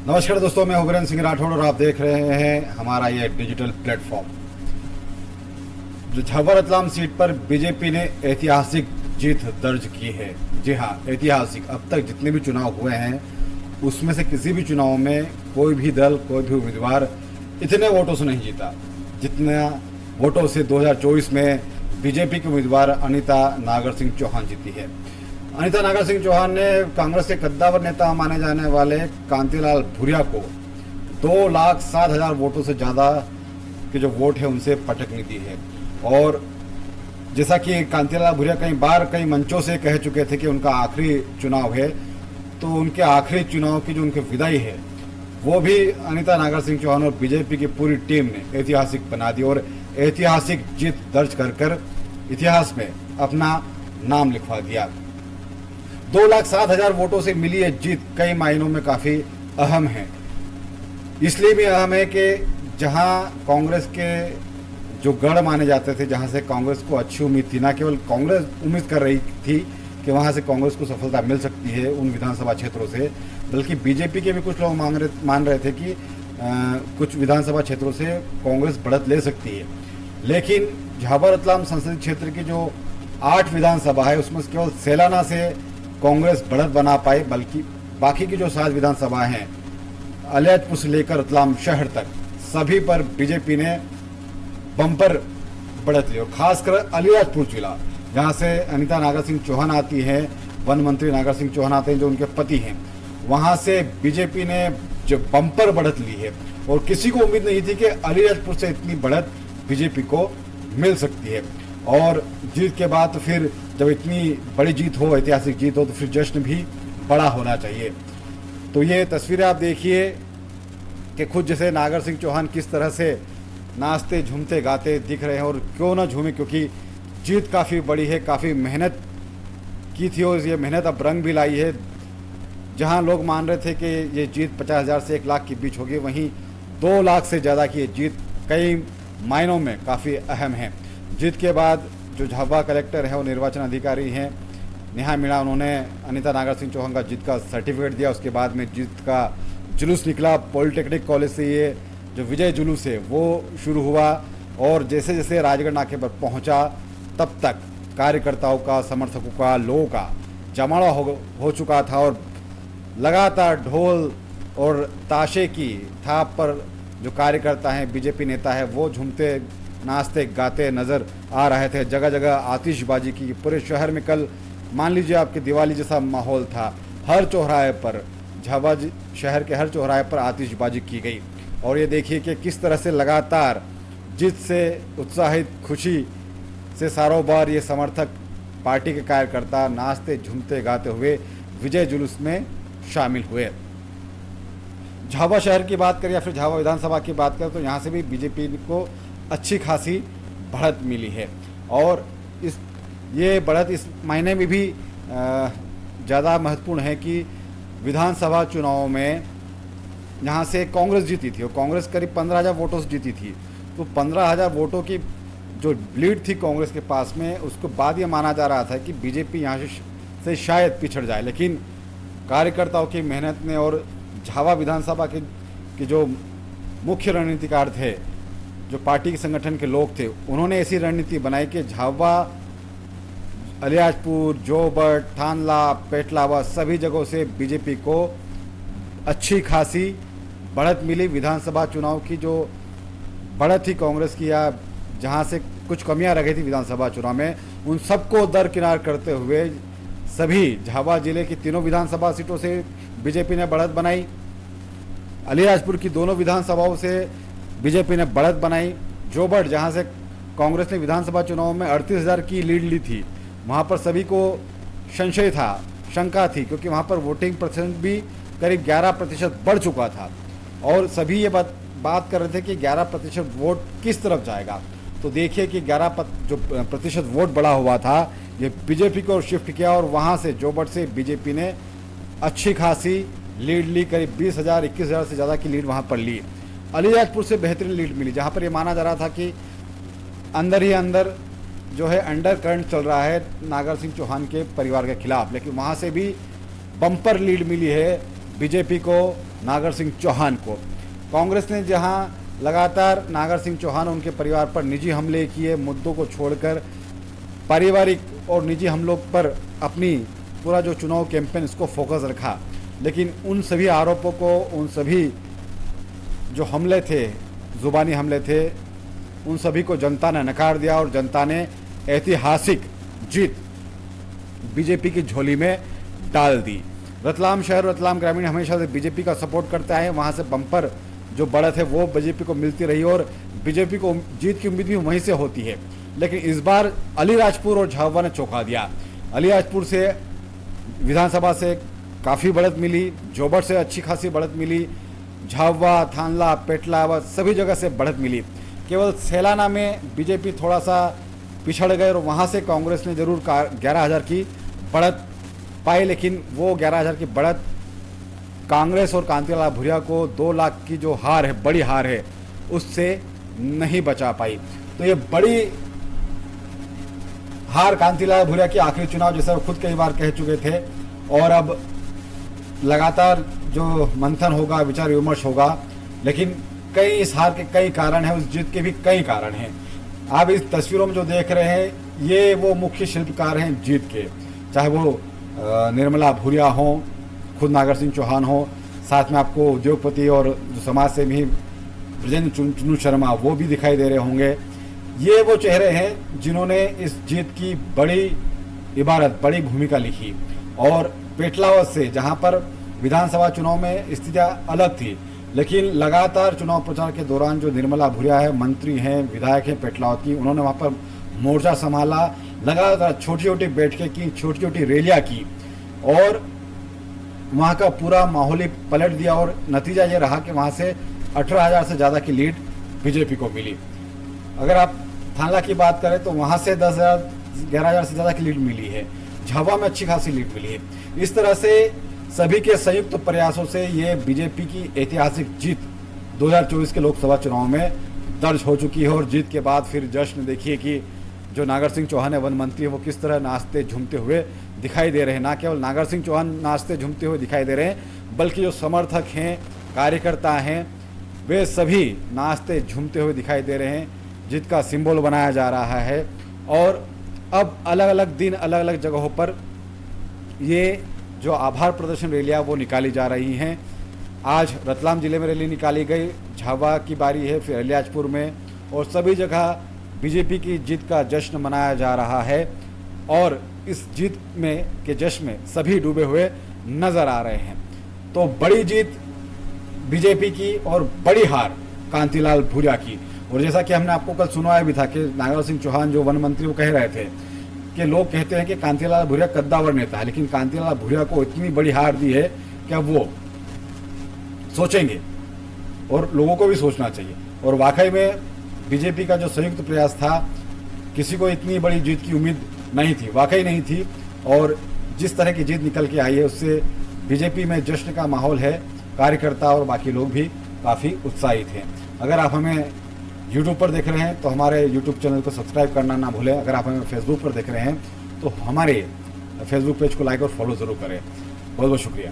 नमस्कार दोस्तों, मैं हूं वीरेंद्र सिंह राठौड़ और आप देख रहे हैं हमारा ये डिजिटल प्लेटफॉर्म। जो झाबुआ रतलाम सीट पर बीजेपी ने ऐतिहासिक जीत दर्ज की है। जी हां, ऐतिहासिक। अब तक जितने भी चुनाव हुए हैं उसमें से किसी भी चुनाव में कोई भी दल, कोई भी उम्मीदवार इतने वोटों से नहीं जीता जितना वोटों से 2024 में बीजेपी के उम्मीदवार अनीता नागर सिंह चौहान जीती है। अनीता नागर सिंह चौहान ने कांग्रेस के कद्दावर नेता माने जाने वाले कांतिलाल भूरिया को 2,07,000 वोटों से ज़्यादा के जो वोट है उनसे पटकनी दी है। और जैसा कि कांतिलाल भूरिया कई मंचों से कह चुके थे कि उनका आखिरी चुनाव है, तो उनके आखिरी चुनाव की जो उनकी विदाई है वो भी अनीता नागर सिंह चौहान और बीजेपी की पूरी टीम ने ऐतिहासिक बना दी और ऐतिहासिक जीत दर्ज कर इतिहास में अपना नाम लिखवा दिया। 2,07,000 वोटों से मिली ये जीत कई मायनों में काफ़ी अहम है। इसलिए भी अहम है कि जहां कांग्रेस के जो गढ़ माने जाते थे, जहां से कांग्रेस को अच्छी उम्मीद थी, ना केवल कांग्रेस उम्मीद कर रही थी कि वहां से कांग्रेस को सफलता मिल सकती है उन विधानसभा क्षेत्रों से, बल्कि बीजेपी के भी कुछ लोग मान रहे थे कि कुछ विधानसभा क्षेत्रों से कांग्रेस बढ़त ले सकती है। लेकिन झाबुआ रतलाम संसदीय क्षेत्र की जो 8 विधानसभा है उसमें केवल सेलाना से कांग्रेस बढ़त बना पाई, बल्कि बाकी की जो 7 विधानसभा हैं अलियाजपुर से लेकर रतलाम शहर तक सभी पर बीजेपी ने बम्पर बढ़त ली। और खासकर अलियाजपुर जिला जहां से अनीता नागर सिंह चौहान आती है, वन मंत्री नागर सिंह चौहान आते हैं जो उनके पति हैं, वहां से बीजेपी ने जो बम्पर बढ़त ली है। और किसी को उम्मीद नहीं थी कि अलियाजपुर से इतनी बढ़त बीजेपी को मिल सकती है। और जीत के बाद तो फिर जब इतनी बड़ी जीत हो, ऐतिहासिक जीत हो, तो फिर जश्न भी बड़ा होना चाहिए। तो ये तस्वीरें आप देखिए कि खुद जैसे नागर सिंह चौहान किस तरह से नाचते झूमते गाते दिख रहे हैं। और क्यों ना झूमे, क्योंकि जीत काफ़ी बड़ी है, काफ़ी मेहनत की थी और ये मेहनत अब रंग भी लाई है। जहां लोग मान रहे थे कि ये जीत 50,000 से 1 लाख के बीच होगी, वहीं 2 लाख से ज़्यादा की ये जीत कई मायनों में काफ़ी अहम है। जीत के बाद जो झाबुआ कलेक्टर है और निर्वाचन अधिकारी हैं नेहा मीणा, उन्होंने अनीता नागर सिंह चौहान का जीत का सर्टिफिकेट दिया। उसके बाद में जीत का जुलूस निकला। पॉलिटेक्निक कॉलेज से ये जो विजय जुलूस है वो शुरू हुआ और जैसे जैसे राजगढ़ नाके पर पहुंचा तब तक कार्यकर्ताओं का, समर्थकों का, लोगों का जमावड़ा हो चुका था। और लगातार ढोल और ताशे की थाप पर जो कार्यकर्ता हैं, बीजेपी नेता है, वो झूमते नाचते गाते नज़र आ रहे थे। जगह जगह आतिशबाजी की, पूरे शहर में कल मान लीजिए आपके दिवाली जैसा माहौल था। हर चौराहे पर, झाबुआ शहर के हर चौराहे पर आतिशबाजी की गई। और ये देखिए कि किस तरह से लगातार जीत से उत्साहित, खुशी से सारों बार ये समर्थक, पार्टी के कार्यकर्ता नाचते झूमते गाते हुए विजय जुलूस में शामिल हुए। झाबुआ शहर की बात करें या फिर झाबुआ विधानसभा की बात करें तो यहाँ से भी बीजेपी को अच्छी खासी बढ़त मिली है। और ये बढ़त इस महीने में भी ज़्यादा महत्वपूर्ण है कि विधानसभा चुनाव में यहाँ से कांग्रेस जीती थी और कांग्रेस करीब 15,000 वोटों से जीती थी। तो 15,000 वोटों की जो लीड थी कांग्रेस के पास में, उसके बाद ये माना जा रहा था कि बीजेपी यहाँ से शायद पिछड़ जाए। लेकिन कार्यकर्ताओं की मेहनत ने और झाबुआ विधानसभा के जो मुख्य रणनीतिकार थे, जो पार्टी के संगठन के लोग थे, उन्होंने ऐसी रणनीति बनाई कि झाबुआ, अलियाजपुर, जोबट, थानला, पेटलावा सभी जगहों से बीजेपी को अच्छी खासी बढ़त मिली। विधानसभा चुनाव की जो बढ़त थी कांग्रेस की, या जहां से कुछ कमियां रह गई थी विधानसभा चुनाव में, उन सबको दरकिनार करते हुए सभी झाबुआ जिले की तीनों विधानसभा सीटों से बीजेपी ने बढ़त बनाई। अलियाजपुर की दोनों विधानसभाओं से बीजेपी ने बढ़त बनाई। जोबट, जहां से कांग्रेस ने विधानसभा चुनाव में 38,000 की लीड ली थी, वहां पर सभी को संशय था, शंका थी, क्योंकि वहां पर वोटिंग प्रतिशत भी करीब 11% बढ़ चुका था। और सभी ये बात कर रहे थे कि 11% वोट किस तरफ जाएगा। तो देखिए कि 11% वोट बढ़ा हुआ था, ये बीजेपी को शिफ्ट किया और वहाँ से जोबट से बीजेपी ने अच्छी खासी लीड ली। करीब 20,000, 21,000 से ज़्यादा की लीड वहाँ पर ली। अलियाजपुर से बेहतरीन लीड मिली, जहाँ पर ये माना जा रहा था कि अंदर ही अंदर जो है अंडर करंट चल रहा है नागर सिंह चौहान के परिवार के खिलाफ, लेकिन वहाँ से भी बम्पर लीड मिली है बीजेपी को, नागर सिंह चौहान को। कांग्रेस ने जहां लगातार नागर सिंह चौहान और उनके परिवार पर निजी हमले किए, मुद्दों को छोड़कर पारिवारिक और निजी हमलों पर अपनी पूरा जो चुनाव कैंपेन इसको फोकस रखा, लेकिन उन सभी आरोपों को, उन सभी जो हमले थे, जुबानी हमले थे, उन सभी को जनता ने नकार दिया और जनता ने ऐतिहासिक जीत बीजेपी की झोली में डाल दी। रतलाम शहर, रतलाम ग्रामीण हमेशा से बीजेपी का सपोर्ट करता है, वहाँ से बम्पर जो बढ़त है वो बीजेपी को मिलती रही और बीजेपी को जीत की उम्मीद भी वहीं से होती है। लेकिन इस बार अलीराजपुर और झाबुआ ने चौंका दिया। अलीराजपुर से विधानसभा से काफ़ी बढ़त मिली, जोबड़ से अच्छी खासी बढ़त मिली, झाबुआ, थानला, पेटला सभी जगह से बढ़त मिली। केवल सैलाना में बीजेपी थोड़ा सा पिछड़ गए और वहाँ से कांग्रेस ने जरूर 11,000 की बढ़त पाई, लेकिन वो 11,000 की बढ़त कांग्रेस और कांतिलाल भूरिया को 2 लाख की जो हार है, बड़ी हार है, उससे नहीं बचा पाई। तो ये बड़ी हार कांतिलाल भूरिया की आखिरी चुनाव, जैसा वो खुद कई बार कह चुके थे, और अब लगातार जो मंथन होगा, विचार विमर्श होगा, लेकिन कई इस हार के कई कारण हैं, उस जीत के भी कई कारण हैं। आप इस तस्वीरों में जो देख रहे हैं, ये वो मुख्य शिल्पकार हैं जीत के, चाहे वो निर्मला भूरिया हो, खुद नागर सिंह चौहान हो, साथ में आपको उद्योगपति और जो समाज सेवी ब्रजेंद्र चुन्नू शर्मा वो भी दिखाई दे रहे होंगे। ये वो चेहरे हैं जिन्होंने इस जीत की बड़ी इबारत, बड़ी भूमिका लिखी। और पेटलावत से, जहां पर विधानसभा चुनाव में स्थितियां अलग थी, लेकिन लगातार चुनाव प्रचार के दौरान जो निर्मला भूरिया है, मंत्री हैं, विधायक हैं पेटलावत की, उन्होंने वहाँ पर मोर्चा संभाला, लगातार छोटी छोटी बैठकें की, छोटी छोटी रैलियाँ की और वहाँ का पूरा माहौल ही पलट दिया। और नतीजा ये रहा कि वहाँ से 18,000 से ज़्यादा की लीड बीजेपी को मिली। अगर आप थानला की बात करें तो वहाँ से 10,000, 11,000 से ज़्यादा की लीड मिली है। झाबुआ में अच्छी खासी लीड मिली है। इस तरह से सभी के संयुक्त प्रयासों से ये बीजेपी की ऐतिहासिक जीत 2024 के लोकसभा चुनाव में दर्ज हो चुकी है। और जीत के बाद फिर जश्न देखिए कि जो नागर सिंह चौहान है, वन मंत्री, वो किस तरह नाचते झूमते हुए दिखाई दे रहे हैं। ना केवल नागर सिंह चौहान नाचते झूमते हुए दिखाई दे रहे हैं, बल्कि जो समर्थक हैं, कार्यकर्ता हैं, वे सभी नाचते झूमते हुए दिखाई दे रहे हैं। जीत का सिंबल बनाया जा रहा है। और अब अलग अलग दिन, अलग अलग जगहों पर ये जो आभार प्रदर्शन रैलियाँ वो निकाली जा रही हैं। आज रतलाम जिले में रैली निकाली गई, झाबुआ की बारी है, फिर अलीराजपुर में, और सभी जगह बीजेपी की जीत का जश्न मनाया जा रहा है। और इस जीत में के जश्न में सभी डूबे हुए नजर आ रहे हैं। तो बड़ी जीत बीजेपी की और बड़ी हार कांतिलाल भूरिया की। और जैसा कि हमने आपको कल सुनाया भी था कि नागर सिंह चौहान जो वन मंत्री, वो कह रहे थे कि लोग कहते हैं कि कांतिलाल भूरिया कद्दावर नेता है, लेकिन कांतिलाल भूरिया को इतनी बड़ी हार दी है कि अब वो सोचेंगे और लोगों को भी सोचना चाहिए। और वाकई में बीजेपी का जो संयुक्त प्रयास था, किसी को इतनी बड़ी जीत की उम्मीद नहीं थी, वाकई नहीं थी। और जिस तरह की जीत निकल के आई है, उससे बीजेपी में जश्न का माहौल है। कार्यकर्ता और बाकी लोग भी काफ़ी उत्साहित हैं। अगर आप हमें यूट्यूब पर देख रहे हैं तो हमारे यूट्यूब चैनल को सब्सक्राइब करना ना भूलें। अगर आप हमें फेसबुक पर देख रहे हैं तो हमारे फेसबुक पेज को लाइक और फॉलो ज़रूर करें। बहुत बहुत शुक्रिया।